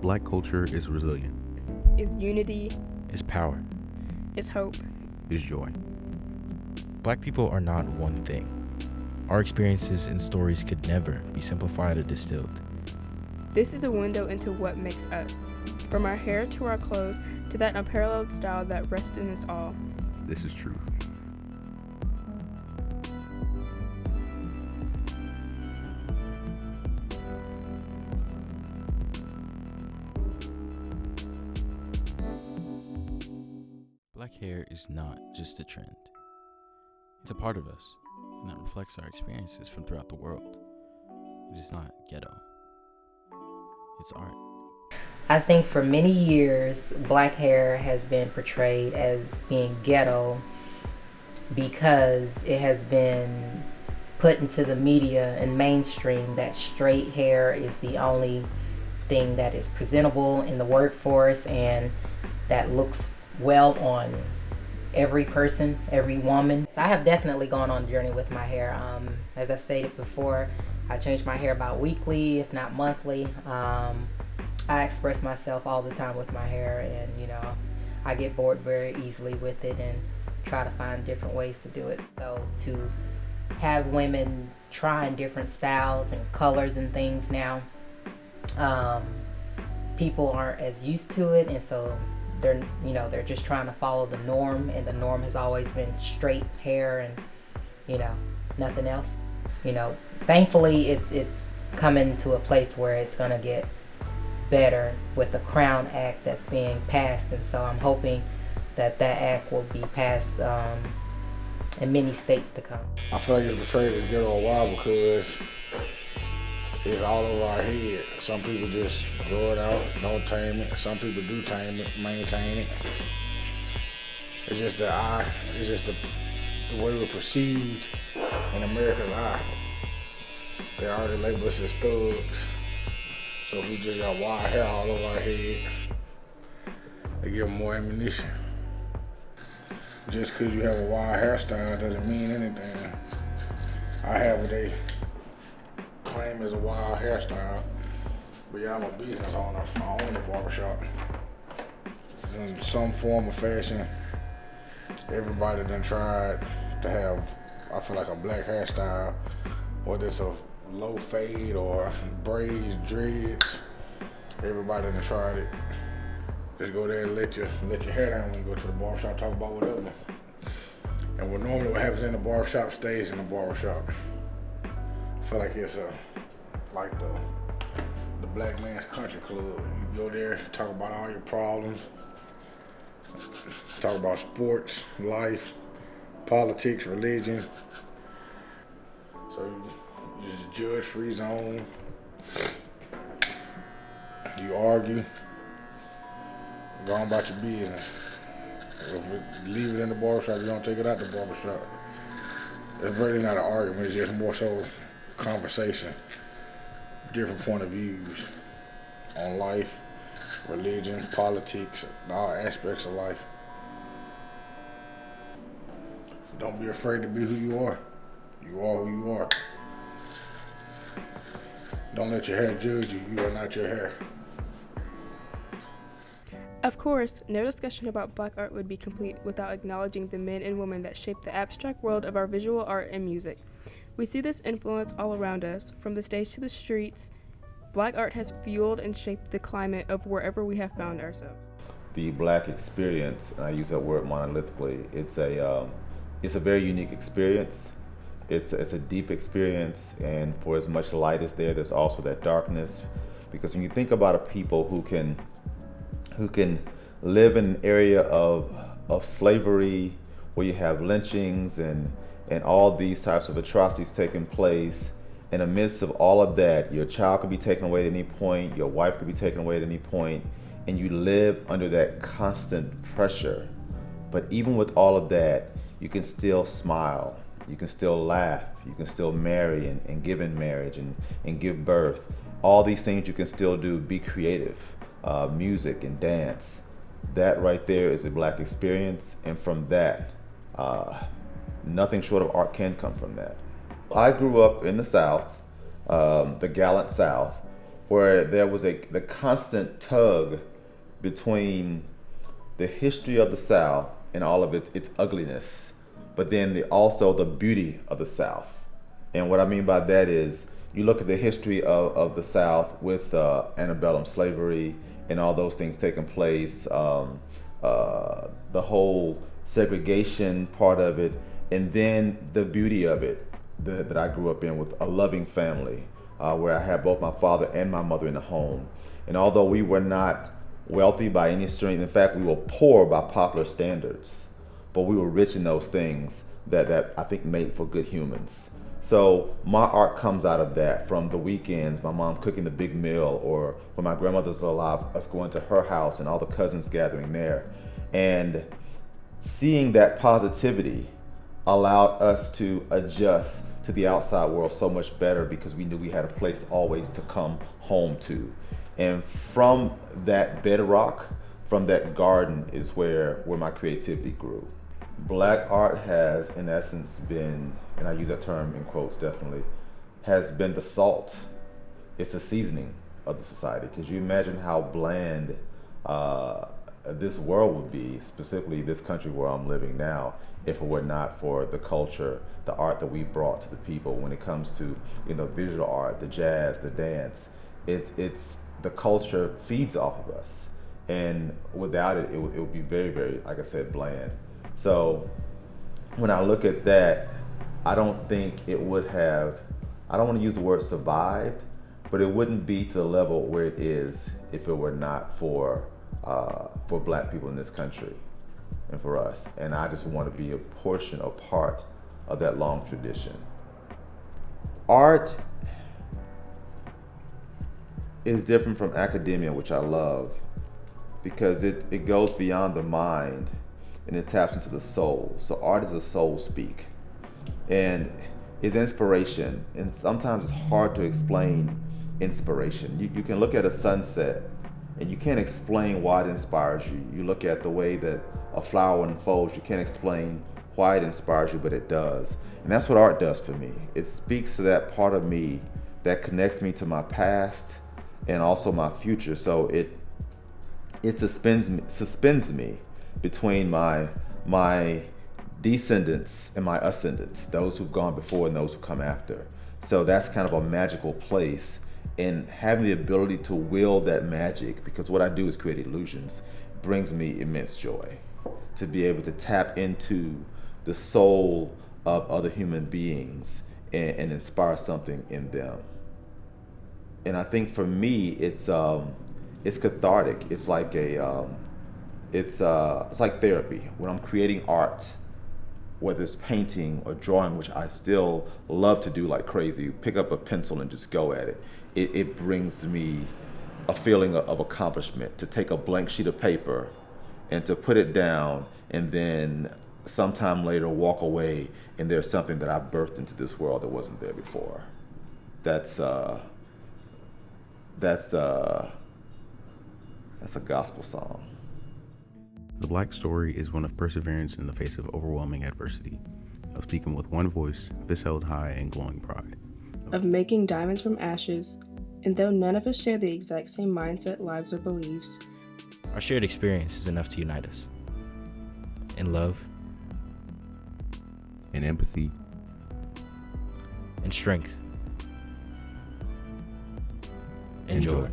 Black culture is resilient, is unity, is power, is hope. is joy. Black people are not one thing. Our experiences and stories could never be simplified or distilled. This is a window into what makes us, from our hair to our clothes to that unparalleled style that rests in us all. This is truth. Black hair is not just a trend. It's a part of us, and that reflects our experiences from throughout the world. It is not ghetto. It's art. I think for many years, black hair has been portrayed as being ghetto because it has been put into the media and mainstream that straight hair is the only thing that is presentable in the workforce and that looks well on every person, every woman. So I have definitely gone on a journey with my hair. As I stated before, I change my hair about weekly, if not monthly. I express myself all the time with my hair, and I get bored very easily with it and try to find different ways to do it. So to have women trying different styles and colors and things now, people aren't as used to it, and so they're just trying to follow the norm, and the norm has always been straight hair and nothing else. Thankfully it's coming to a place where it's gonna get better with the Crown Act that's being passed, and so I'm hoping that act will be passed in many states to come. I feel like it's portrayed as ghetto a while because it's all over our head. Some people just grow it out, don't tame it. Some people do tame it, maintain it. It's just the way we're perceived in America's eye. They already label us as thugs. So if we just got wild hair all over our head, they give them more ammunition. Just because you have a wild hairstyle doesn't mean anything. I have what they claim as a wild hairstyle, but yeah, I'm a business owner. I own a barbershop. In some form of fashion, everybody done tried to have, I feel like, a black hairstyle, whether it's a low fade or braids, dreads. Everybody done tried it. Just go there and let your hair down when you go to the barbershop, talk about whatever. And what happens in the barbershop stays in the barbershop. I feel like it's like the black man's country club. You go there, talk about all your problems, talk about sports, life, politics, religion. So you just judge-free zone. You argue. Go on about your business. Leave it in the barbershop, you don't take it out the barbershop. It's really not an argument, it's just more so conversation. Different point of views on life, religion, politics, all aspects of life. Don't be afraid to be who you are. You are who you are. Don't let your hair judge you. You are not your hair. Of course, no discussion about black art would be complete without acknowledging the men and women that shape the abstract world of our visual art and music. We see this influence all around us, from the stage to the streets. Black art has fueled and shaped the climate of wherever we have found ourselves. The black experience, and I use that word monolithically, it's a very unique experience. It's a deep experience, and for as much light as there's also that darkness. Because when you think about a people who can live in an area of slavery, where you have lynchings and all these types of atrocities taking place, in the midst of all of that, your child could be taken away at any point, your wife could be taken away at any point, and you live under that constant pressure. But even with all of that, you can still smile, you can still laugh, you can still marry and give in marriage and give birth. All these things you can still do, be creative, music and dance. That right there is a black experience, and from that, nothing short of art can come from that. I grew up in the South, the gallant South, where there was the constant tug between the history of the South and all of its ugliness, but then also the beauty of the South. And what I mean by that is, you look at the history of the South with antebellum slavery and all those things taking place, the whole segregation part of it, and then the beauty of it that I grew up in with a loving family, where I had both my father and my mother in the home. And although we were not wealthy by any stretch, in fact, we were poor by popular standards, but we were rich in those things that I think made for good humans. So my art comes out of that, from the weekends, my mom cooking the big meal, or when my grandmother's alive, us going to her house and all the cousins gathering there. And seeing that positivity allowed us to adjust to the outside world so much better, because we knew we had a place always to come home to. And from that bedrock, from that garden, is where my creativity grew. Black art has, in essence, been, and I use that term in quotes definitely, has been the salt. It's the seasoning of the society. Because you imagine how bland this world would be, specifically this country where I'm living now, if it were not for the culture, the art that we brought to the people. When it comes to, visual art, the jazz, the dance, it's the culture feeds off of us, and without it, it would be very, very, like I said, bland. So when I look at that, I don't think it would have, I don't want to use the word survived, but it wouldn't be to the level where it is if it were not for Black people in this country and for us. And I just want to be a portion, a part of that long tradition. Art is different from academia, which I love, because it goes beyond the mind and it taps into the soul. So art is a soul speak, and it's inspiration. And sometimes it's hard to explain inspiration. You can look at a sunset and you can't explain why it inspires you. You look at the way that a flower unfolds, you can't explain why it inspires you, but it does. And that's what art does for me. It speaks to that part of me that connects me to my past and also my future. So it suspends me between my descendants and my ascendants, those who've gone before and those who come after. So that's kind of a magical place, and having the ability to wield that magic, because what I do is create illusions, brings me immense joy. To be able to tap into the soul of other human beings and inspire something in them. And I think for me, it's cathartic. It's like it's like therapy. When I'm creating art, whether it's painting or drawing, which I still love to do like crazy, pick up a pencil and just go at it. It brings me a feeling of accomplishment, to take a blank sheet of paper and to put it down, and then sometime later walk away and there's something that I birthed into this world that wasn't there before. That's a gospel song. The Black story is one of perseverance in the face of overwhelming adversity, of speaking with one voice, fist held high and glowing pride, of making diamonds from ashes. And though none of us share the exact same mindset, lives, or beliefs, Our shared experience is enough to unite us. In love, in empathy, in strength, in and joy. joy.